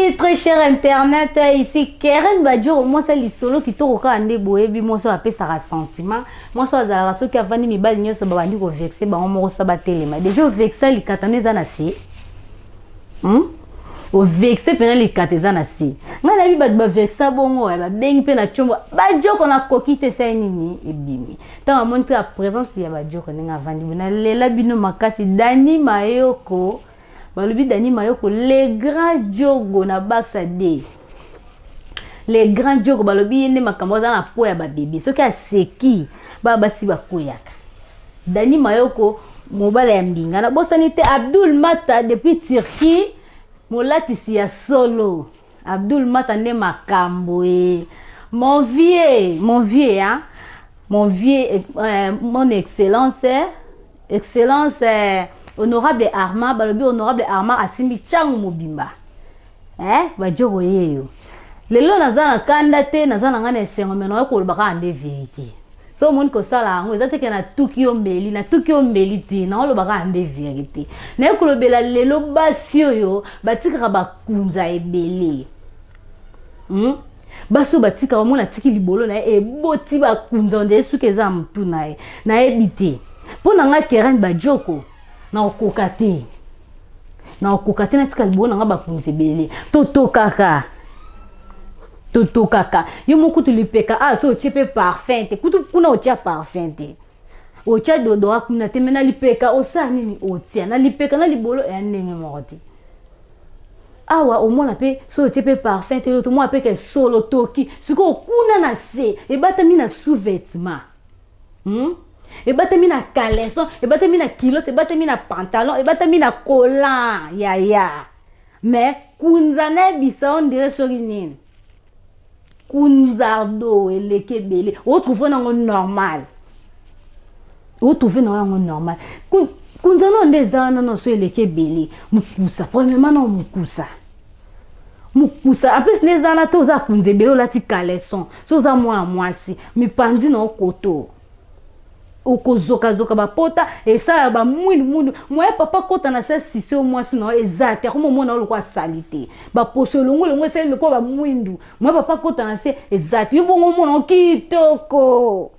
Oui, très cher internet, ici Keren Badjo, moi c'est l'isolo qui te roka ande boyebi, moi so appelle ça sentiment, moi so azala so qui a vandi mi bal nyoso ba bandi ko vexer ba mo sa ba telema. Déjà vexer li katane na si. O vexer pena li katane si. Ngala bi ba vexer bongo ba bengi pe na chombo. Badjo ko na kokite sa nini ebimi. Tant montre la présence ya Badjo ko nga vandi na lela bino makasi Dani Mayoko. Balobi Dani Mayoko les grands jogo na baksa de les grands jogo balobi yende makambo za na po ya ba bébé soki aseki ba basi bakoyaka Dani Mayoko mobala ya mbinga na bosanité Abdul Mata depuis Turquie molatisi ya solo Abdul Mata ne makambo mon vieux hein mon vieux mon excellence honorable Armand balobi honorable Armand asimbi changu mobimba bajogo yeyo lelo nazana kanda te nazana ngana esengo meno ko lobaka ande vérité so mon ko sala ngo ezateke na tuki ombeli ti na lobaka ande vérité na ko lobela lelo basio yo batika bakunza ebele baso batika wa mona tiki libolo na eboti bakunza nde suke za mtu na ebite pona nga Keren Bajoko na okokate na tika libona nga bakunze bele totokaka yo mokutu lipeka so chepe parfum te kutu kuna otia parfum te otia dodo akuna te mena lipeka osa nini otia na lipeka na libolo ya ndenge moko awa omona pe so chepe parfum te to mo apeke solo toki siko kuna na se ebatami na sous-vêtement ebatami na caleçon ebatami na culotte ebatami na pantalon ebatami na collant ya mais kunza na bisa on dirait soki nini kunzardo elekebele o trouver nango normal kunza no ndeza na so elekebele mukusa premièrement non mukusa après ndeza na to za kunzebelo lati caleçon so za mwasi mipanzi na okoto okozoka bapota esa ba mwindu moye papa kota na sa sisio mwasi na ezate komo mona lokwa salite ba posolongo ese lokwa ba mwindu moye papa kota na se ezate yo bongo mona kitoko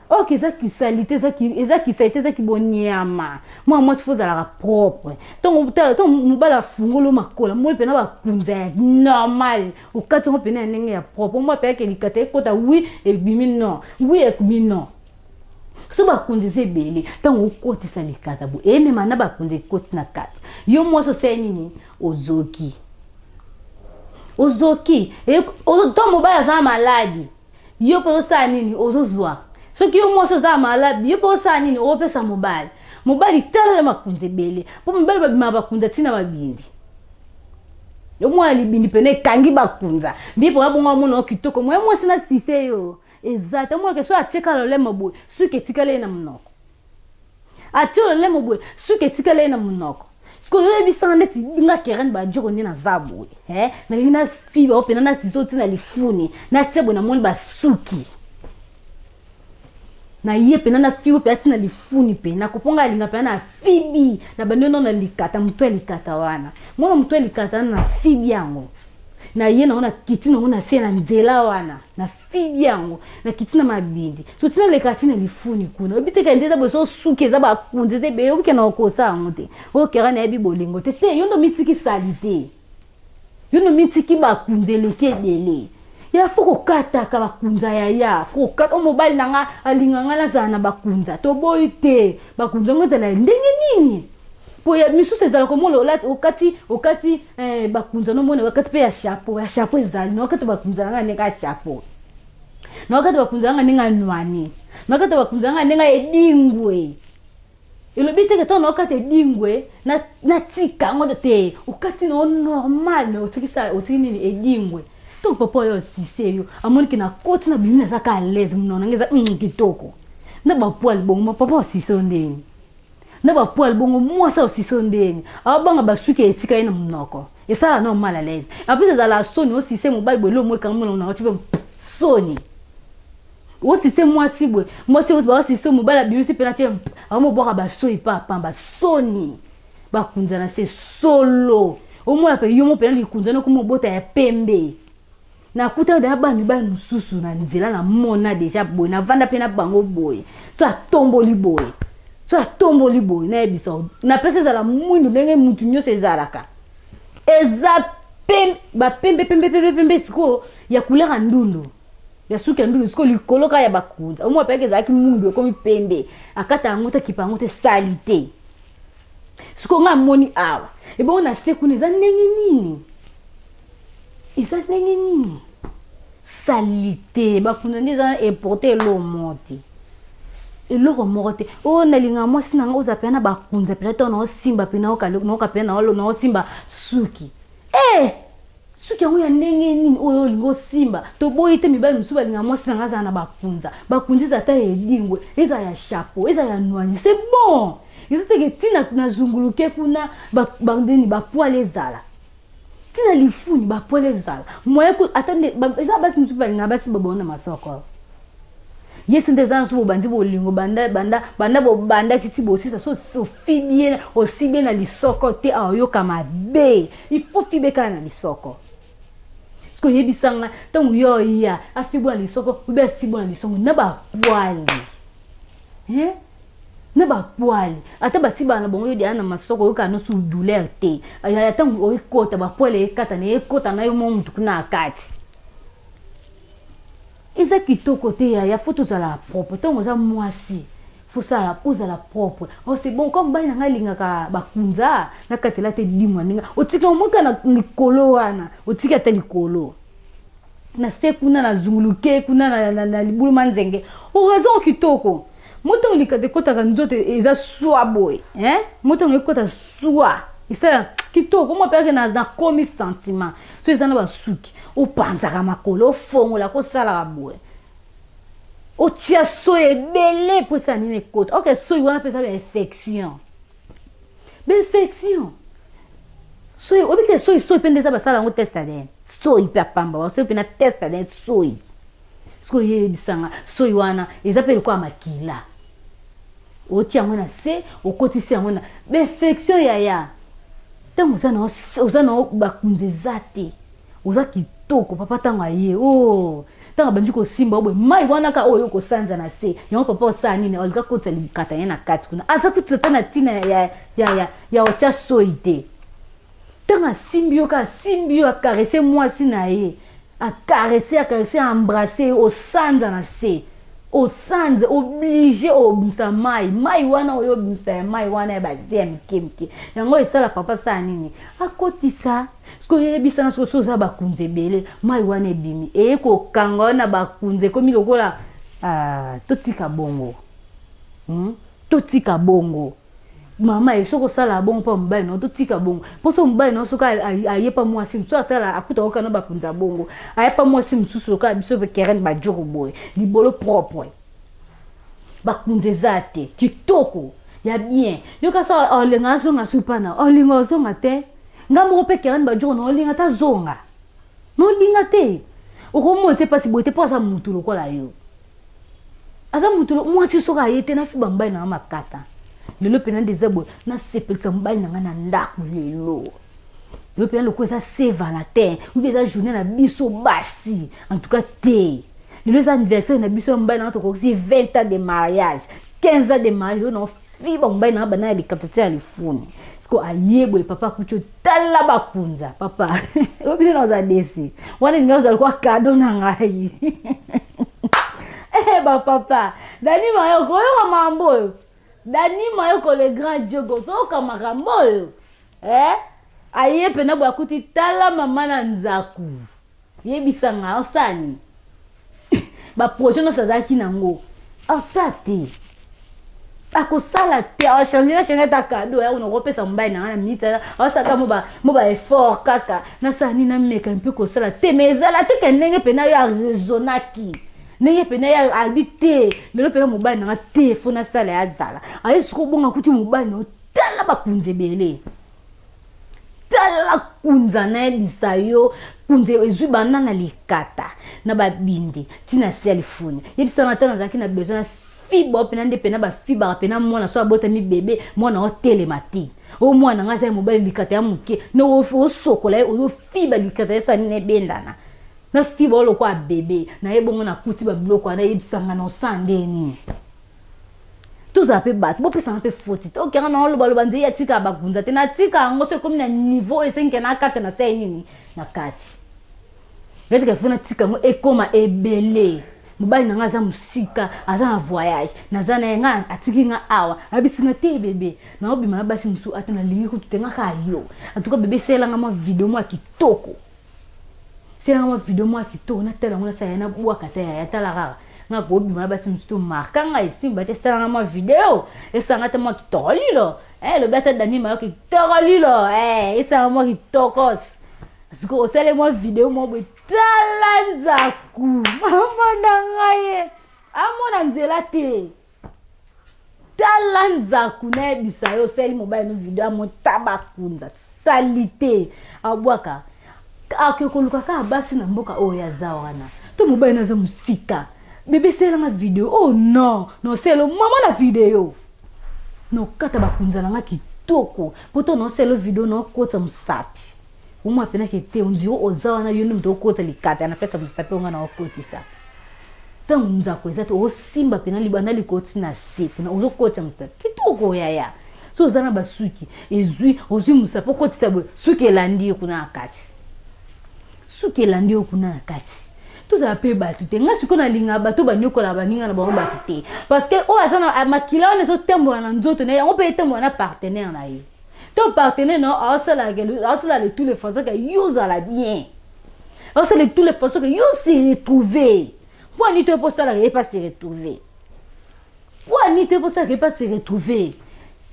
ok eza ki salite eza ki salite eza ki bonyama moi tu faut la propre ton mobala fungolo makola moi pena ba kunza normal ukati mo pena ndenge ya propre moi pe ke likate kota oui et bimi non oui et bimi non so bakunze bele tango ukoti salikata bu ene mana bakunze koti na kati yo mwaso senini ozoki to mobala za maladi yo po sa nini ozozwa soki yo mwaso za maladi yo po sa nini opesa mobali tala makunze bele po mobali bakunza tina babindi yo mwa libindi pene kangi bakunza bipo ngabonga mona kitoko mwa mwasi na sise yo exact moi que soit atika le lemo su ke tikale na munoko atio le lemo boy su ke tikale na munoko sko yo bisanga ti nga Keren Bajoko ni na zabu na lina fiba opena na sizoti na lifuni na tebo na moni basuki na ye pena na fibo pe atina lifuni pe na koponga linga pe na fibi na bandono na likata mtu likata wana mwana mtu likata na fibi yango na ye na ona kitina ona se na nzela wana na fibi yango na kitina mabindi so tina le katina lifuni kuna obiteka ndeza boso suke za ba kunzeze be yoke na okosa ngote o Kera na yebi bolingo te yondo mitiki salite yondo mitiki ba kunzeleke dele ya foko kata ka bakunza ya foko kata mobile nanga alinganga la zana bakunza to boite bakunza ngoza la ndenge nini po ya misusu ezala komola okati bakunza no mona wakati pe ya chapeau ezali no wakati bakunza nga nenga chapeau no wakati bakunza nga nenga nwani no wakati bakunza nga nenga edingwe elobite ke to no wakati edingwe na tika ngodo te okati no normal no tikisa otini ni edingwe to papa yo siseyo amoni kina koti na bimina zaka lez mnona ngeza kitoko na ba poil bongo papa sisondeni na ba poil bongo mwasa osisondeni abanga basuke etika ina mnoko esa no mal à l'aise après ça la soni aussi c'est mobile bolo mo kan mo na otibe soni aussi c'est moi si ba si so mobile la biusi penati amo boka ba soi pa pamba soni ba kunzana c'est solo au moins pe yo mo pe likunza no kuma bota ya pembe na kuta da bani ba mususu na nzela na mona déjà boy na vanda pe na bango boy so atomboli boy na ebiso na pesa za la mwindu ndenge mutu nyo sezaraka eza pembe siko ya kulera ndundu ya suki ndundu siko likoloka ya bakunza umwa peke za ki mundu komi pembe akata ngota kipangote salite siko nga moni awa ebo na seku neza ndenge nini salite bakuna ndeza importer lo moti eloko morote o nalinga mwasi nanga uzapena bakunza pena to na simba pena oka pena na simba suki suki yango ya ndenge nini oyo lingo simba to boyite mibali musuba linga mwasi nanga za na bakunza za ta edingwe eza ya chapeau eza ya noani c'est bon iziteke tina na zunguluke kuna bandeni ba poil ezala tina lifuni ba poil ezala moye ku atande eza basi musuba linga basi babona masoko yesu ndeza nsubo bandi bolingo banda kiti bosisa so fibie aussi bien na lisoko te ayoka mabe il faut fibe kana na lisoko sko yebisanga tangu yo ya afibo na lisoko ube sibo na lisoko na ba poali na ba poali ata basiba na bongo yo dia na masoko yo kana su douleur te aya tangu oyikota ba poali ekata na ekota na yo muntu kuna akati eza kitoko te ya faut la propre tongo za mwasi faut ça la pose la propre oh c'est bon comme baina ngalinga ka bakunza na katela te dimwa ninga otika omoka na likolo wana otika te likolo na se kuna na zunguluke kuna na libulu manzenge o raison kitoko moto likate kota ka nzote eza swa boy moto ngekota swa isa kitoko mo peke na komi sentiment so eza na basuki o panzaka makolo o fongola ko sala boy o tia so ebele po sa nini kota ok so wana pesa infection so obike so pendeza basala ngo test ADN so hyper pamba so pena test ADN so ye bisanga so wana eza pe kwa makila o tia ngona se o kotisi ngona infection ya tango uzana bakunze zate uza kitoko papa tanga ye tanga banji ko simba obwe mai wana ka oyo ko sanza na se yango papa osa nini olika kota likata yana kati kuna asa kututa na tina ya ocha soite tanga simbio akarese mwasi na ye akarese embrasser o sanza na se o sanze obligé o bimsa mai wana oyo bimsa mai wana ba zem kimki yango esala papa sa nini akotisa sko yebisa na so za bakunze bele mai wana ebimi ko kanga na bakunze komi lokola totika bongo mama esoko sala bongo pa mbaye no totika bongo poso mbaye no soka ayepa mwasi mso asala akuta okana bakunza bongo ayepa mwasi msusu ka biso be keren ba joko boy libolo propre bakunze zate kitoko ya bien yoka sa olenga zonga supana olinga zonga te ngambo pe keren ba joko no olinga ta zonga no linga te okomo te pasi boite posa mutu lokola yo asa mutu mwasi soka ayete na fiba mbaye na makata lelo pena dezabo na sepelisa mbaye na ngana ndaku lelo lelo pena loko eza Saint-Valentin ou bien eza journée na biso basi en tout cas te lelo eza anniversaire na biso mbaye na toko si 20 ans de mariage 15 ans de mariage no fiba mbaye na bana ya likaptatia lifuni siko ayebo e papa kucho tala bakunza papa obile na za desi wana ninga kwa cadeau na ngai ba papa dani mayo ko mambo Dani Mayoko le grand jogo so kama kamboyo aye pena bwa kuti tala mama na nzaku yebisanga osani ba projet no sazaki nango osati akosala te a changer ta cadeau ya uno kopesa mbaye na minute osaka moba effort kaka na sani na meka mpe ko sala te mezala te kenenge pena ya raisonnaki neye pena ya habité lelo pena mobali na telefone na sala ya zala ayi siko bonga kuti mobali no tala bakunze bele tala kunza na bisayo kunze ezwi banana likata na babindi tina telefone yebisa na tana zaki na besoin fibre pena nde pena ba fibre pena mona so abota mi bébé mona o telemati o mwana nga sa mobali likata ya muke no o sokola o fiba likata sa ne bendana na fiba o lokwa bébé na yebongo na kuti ba biloko na yebisanga na osandeni tout ça peut battre, bon ça peut faute. OK, on a le balo bandi ya tika bakunza te na tika ngo se comme na niveau et 5 na 4 na 5 nini na kati. Vete ka funa tika ngo ekoma ebele. Mobali na ngaza musika, aza na voyage, na zana nga atiki nga awa, abisinga te bébé. Na obi mana basi musu atana lingi ko tutenga ka yo. Atuka bébé sela nga ma video mo kitoko. Sela nga ma video mo kitoko na tela ngona sa yana bua kata ya tala rara. Na gobi mana basi musu marka nga isimba te sela nga ma video. Esa nga te mo kitoli lo. Le beta dani ma kitoli lo. Esa nga mo kitokos. Siko osele mo video mo bo talanzaku mama nangaye amona nzela te talanzaku na bisa yo seli mobile no video amo tabakunza salite abwaka akekoluka ka basi na mboka o ya zawana to mobile na za musika bebe sela na video oh non no selo mama na video no kata bakunza na kitoko poto no selo video no kota musapi uma pena que te unzio ozawana yunu ndo kota likata na pesa musape unga na okotisa tangu mza kweza to osimba pena libana likoti na sepe na ozo kota mta kitoko yaya so zana basuki ezui ozi musape kotisa bwe suki elandi kuna akati suki elandi kuna akati to za pe batu te nga siko na linga bato banyoko la baninga na bango batu te parce que o azana makila on so tembo na nzoto na yango pe tembo na partenaire na ye. Ton partenaire, non, de toutes les façons que vous allez bien. De toutes les façons que vous se retrouver. Pourquoi n'y te pas ça, ne pas se retrouver? Pourquoi n'y te pas ça, ne pas se retrouver?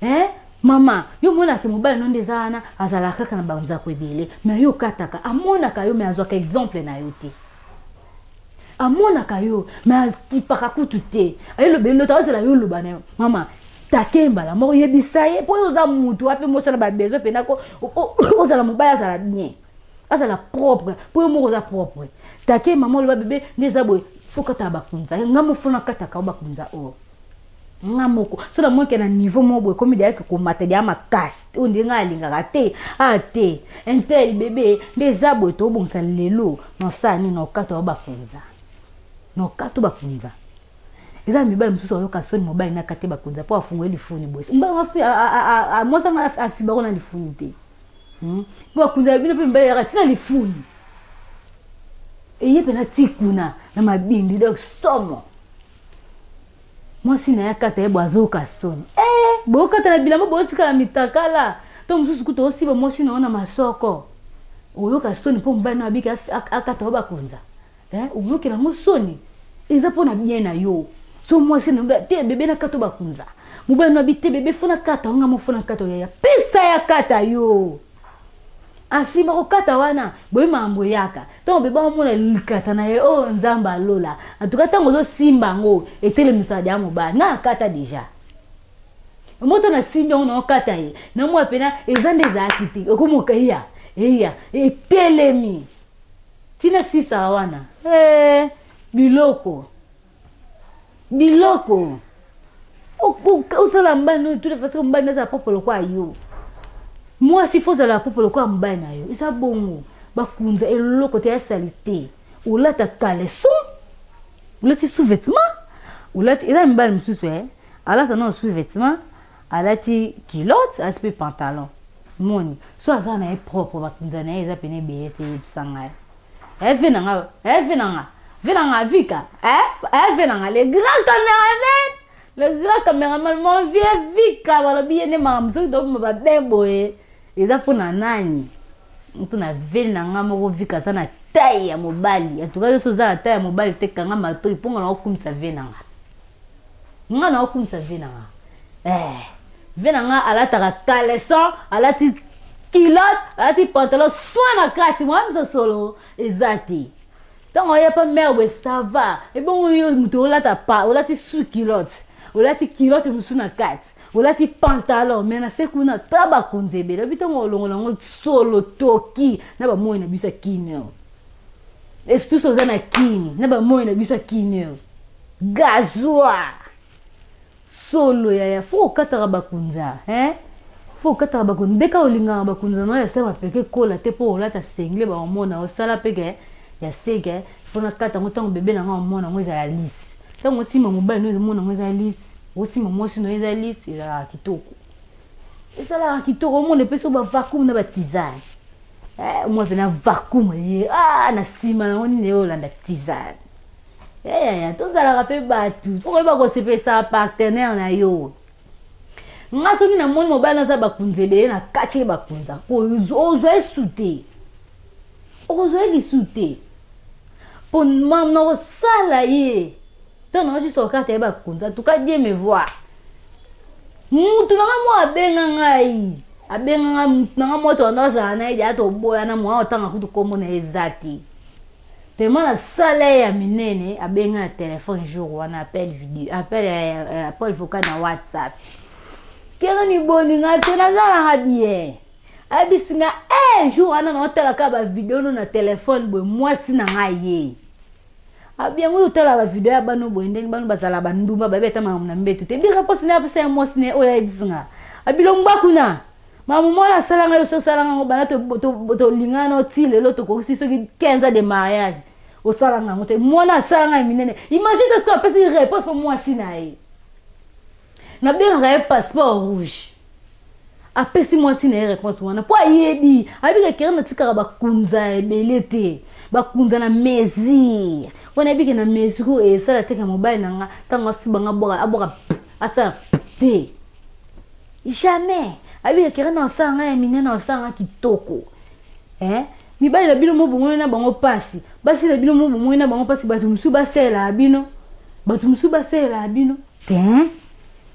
Hein? Maman, yo mona ke mobile non des ana, azala kaka na banza ko ebele, mais yo kataka, amona ka yo me azwa ka exemple na yo te. Amona ka yo, mais ki pakakutu te. Ayo lo belo ta la yo lo bana. Maman, takemba la moko yebisaye po oza mutu ape mosala ba bezo pena ko ozala mobala azala bien azala propre po moko oza propre takemba mo lo bébé ndeza boy fokata bakunza ngamo fona kata ka bakunza o ngamoko so la moke na niveau mo boy comme dia ko mateli ama kasi o ndinga alinga te ate entel bébé ndeza boy to bonsa lelo no sani no kata bakunza no kata bakunza. Eza mibali mususu oyoka soni mobali na kate bakunza po afungwe lifuni bosi mba mosa nga afibako na lifuni te po bakunza bino pe mbele ya tina lifuni eye pe na tikuna na mabindi donc somo mwasi na ya kata yebo azoka soni bo kata na bilamo bo tika na mitakala to mususu kuto osiba mwasi na ona masoko oyoka soni po mbali na bika akata bakunza oyoke na musoni eza po na bien na yo. So moi c'est te bébé na kato bakunza mobali no bité bébé fona kata nga mo fona kata ya pesa ya kata yo asima ko kata wana boy mambo yaka to bébé mo na likata na ye o nzamba lola atuka tango zo simba ngo etele misada mobali na kata deja moto na simba ono kata ye na mo pena ezande za akiti okomoka iya etelemi tina sisa wana biloko osala mbano toute façon mbano za popolo kwa yo moi si faut la popolo kwa mbana yo isa bongo bakunza eloko te ya salite ulata caleçon ulati sous-vêtement ulati eza mbano mususu alata non sous-vêtement alati culotte aspect pantalon moni so azana propre bakunza na eza pene beyete bisanga venanga vika venanga le grand caméraman mon vieux vika wala bien mamzo do ma bembo eza pona nani mpona venanga moko vika sana taille ya mobali atuka so za taille ya mobali tekanga mato iponga na okumisa venanga nga na okumisa venanga venanga alata caleçon alati culotte alati pantalon soin na kati moi mzo solo ezati. Tant on y a pas merde, ça va. Et bon, on a ta pas, on a tes sous-culottes, on a tes culottes sur la carte, on a tes pantalons, mais na c'est qu'on a tabac qu'on zébé. Le but on solo toki, n'a pas moi na bisa kinyo. Et tout ça na kini, n'a pas moi na bisa kinyo. Gazoa. Solo ya faut katara bakunza, faut kata bakunza ndeka olinga bakunza no ya sema peke kola te po olata sengle ba omona osala peke ya seke fona kata ngotango bebe na omona ngo za lisi tango sima mobile no omona ngo za lisi osima mosi no za lisi za kitoko esala kitoko omona peso ba vacuum na batizane moi pena vacuum na sima na ngoni ne olanda tizane ya tozala rapé batu pour ba ko sepesa partenaire na yo nga soki na moni mobile na za bakunza ebele na kati bakunza ozwa esute ozwa lisute po mam na osala ye to na osi soka te bakunza tuka die me voir mutu na mo abenga ngai abenga na moto na za na ide ato boya na mo otanga kutu kombo na ezati te mana sala ya minene abenga téléphone jour wana appel vidéo appel vocal na WhatsApp kera ni boni nga tena za bien abisinga jour ana na otala ka ba vidéo no na téléphone bo mwasi na ngai abia ngo otala ba vidéo ya bano bo ndenge bano bazala bandumba babeta mamu na mbetu te bira posi na pesa mwasi ne oya bisinga abilo mbakuna mamu moya sala nga yo so sala nga bana to lingana otile lo to ko si soki 15 ans de mariage o sala nga ngote mwana sala nga minene imagine ce qu'on peut une réponse pour moi si nae na bien un passeport rouge après si moi si na réponse wana po yebi abika kera na tikara bakunza ebelete bakunza na mezi wana bika na mezi ko esala teka mobile nanga tanga fibanga aboka asa te jamais abika kera na sanga ya minene na sanga kitoko mibali na bino mo bongo na bango pasi basi na bino mo bongo na bango pasi batu musu basela abino batu musu basela abino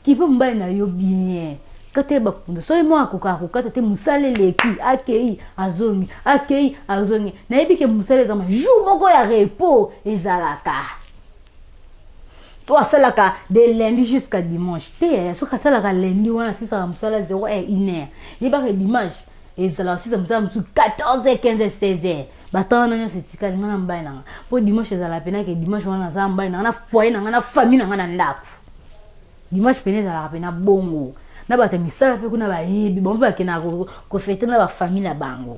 qui peut mba na yo bien kate bakunda so mo akokata te musale leki akei azongi na yebike musale kama jour moko ya repos ezalaka to asalaka de lundi jusqu'à dimanche te so kasalaka lundi wana sisa musala 0 et 1 heure yebaka dimanche ezala sisa musala musu 14 15 16 batana nyo setika ngana mba na po dimanche ezala pena ke dimanche wana za mba na foyer na famille na ndako dimanche peneza la pena bongo na bata misala pe kuna ba yebi bon ba kena ko fete na ba famille na bango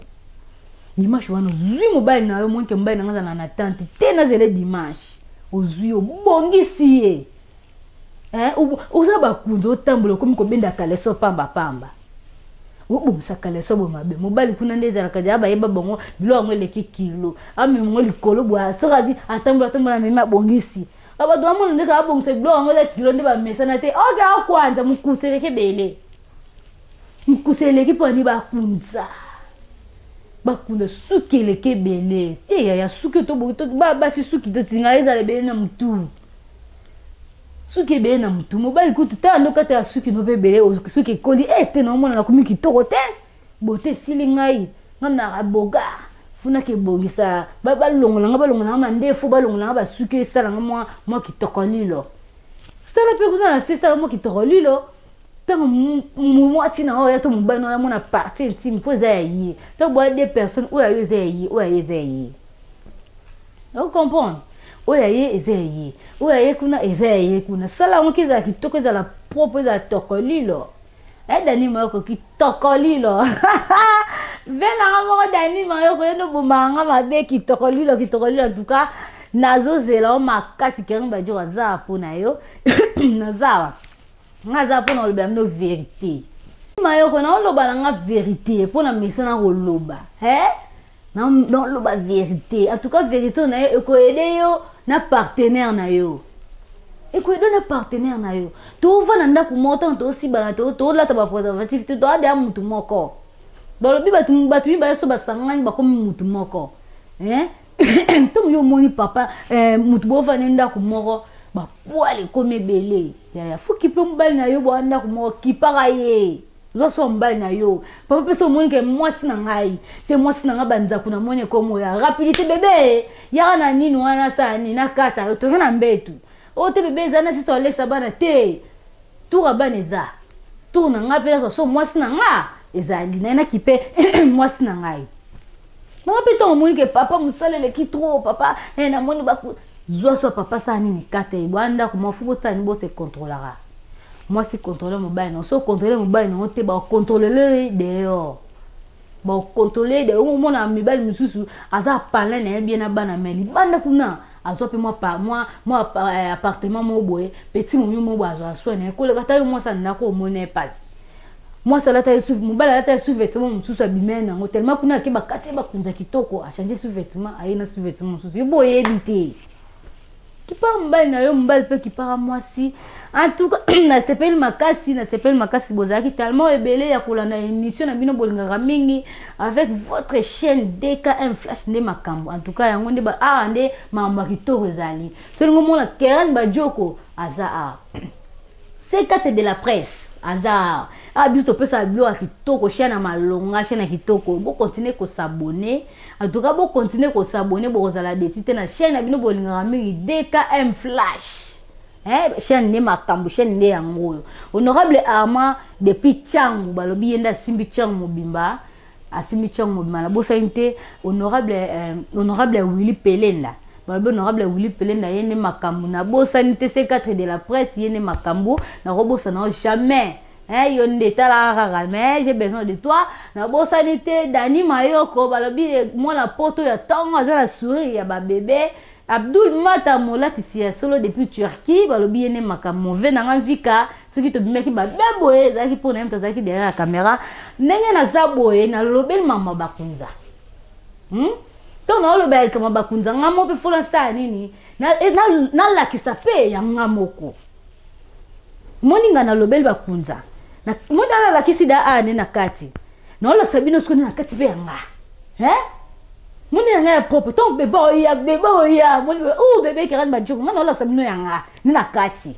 dimanche wana zui mobile na yo monke mobile na na tante tena zele dimanche ozui obongisi oza bakunzo otambola komi ko benda kaleso pamba obusa kaleso bo mabe mobile kuna ndeza la kaja ba yeba bongo bilo ngwe kilo ami ngo likolo bwa sokazi atambola mema bongisi abadu amona ndeka abongise bilo ngole kilo ndiba mesana te oga akwanza mukuseleke bele mukuseleke poni bakunza sukeleke bele ya suki to ba si suki to tingaleza le bele na mutu suki bele na mutu mobali kutu ta ndo kata suki no bele suki koli te na mona na kumiki toko te bote silingai ngana aboga funa ke bongisa ba longola nga mandefu ba longola ba suki sala nga mo kitokolilo sala pe kuna na sala mo kitokolilo tango mwasi na oya to mobali na mona partie intime po za yi to bo des personnes oya yo za yi o comprendre oya ye kuna sala ngo kiza kitoko za la propre za tokolilo dani moko kitokolilo vela ngamo dani moko no bomanga mabe kitokolilo en tout cas nazo zela o makasi kenga jo za pona yo nazawa ngaza pona oloba no vérité mayoko na oloba nga vérité pona mesana oloba na oloba vérité en tout cas vérité na yo ko aider yo na partenaire na yo to vana ndako moto to sibana to lata ba préservatif to ade mutu moko balobi batu bi ba so basangani ba komi mutu moko to yo moni papa mutu bo vana ndako moko ba poale komi belé ya fuki pe mbali na yo bo ndako moko kipaka ye zo mbali na yo papa peso moni ke mwasi na ngai te mwasi na nga banza kuna moni komo ya rapidité bébé ya na nini wana sani na kata yo to na mbetu o te bébé zana si so lesa bana te tour abaneza tour na nga pe so mwasi na nga ezali na kipe mwasi na ngai mama pe to moni ke papa musalele ki trop papa na moni ba zo so papa sani ni kata ibanda ko mafubo sani bo se contrôlera moi si contrôler mobile non so contrôler mobile non te ba contrôler le dehors ba contrôler de au moment na mobile mususu aza parler na bien na bana meli banda kuna azo pe moi appartement mo boye petit mo azo asone ko le kata moi ça na ko mone passe moi ça la ta sous mobile la ta sous-vêtement mususu abimena ngo tellement kuna ke ba kati ba kunza kitoko a changer sous-vêtement aina sous-vêtement mususu boye ebité qui part mobile na yo mobile pe qui part moi si en tout cas na s'appelle makasi bozaki tellement ebelé ya kolanda émission na bino bolingaka mingi avec votre chaîne DKM Flash nde makambo en tout cas yango nde ba nde mamba kitoko ezali solingo mona Keren Badioko aza c'est carte de la presse aza biso pesa bilo kitoko chaîne na malonga chaîne na kitoko bo continuer ko s'abonner en tout cas bo continuer ko s'abonner bo kozala detite na chaîne na bino bolingaka mingi DKM Flash chaîne ne makambo chaîne ne yango honorable Armand depuis Tchangu balobi yenda simbi Tchangu mobimba asimbi Tchangu mobimba na bosainte honorable Willy Pelenda balobi honorable Willy Pelenda yende makambo na bosanite C4 de la presse yende makambo na robosa na jamais yonde tala mais j'ai besoin de toi na bosanite Dani Mayoko balobi moi la porte ya tango za la souris ya ba bébé Abdul Mata Molat ici solo depuis Turquie balobi yene makambo venanga vika soki to bimeki ba beboye zaki pour na mtazaki derrière la caméra ndenge na zaboye na lobel mama bakunza to na lobel kama bakunza ngamo pe fola sa nini na la kisape ya ngamoko moninga na lobel bakunza na modala la kisida ane na kati na ola sabino skoni na kati pe yanga moni yanga propre ton bébé oya moni bébé Keren Badioko ngana ola sabino yanga ni na kati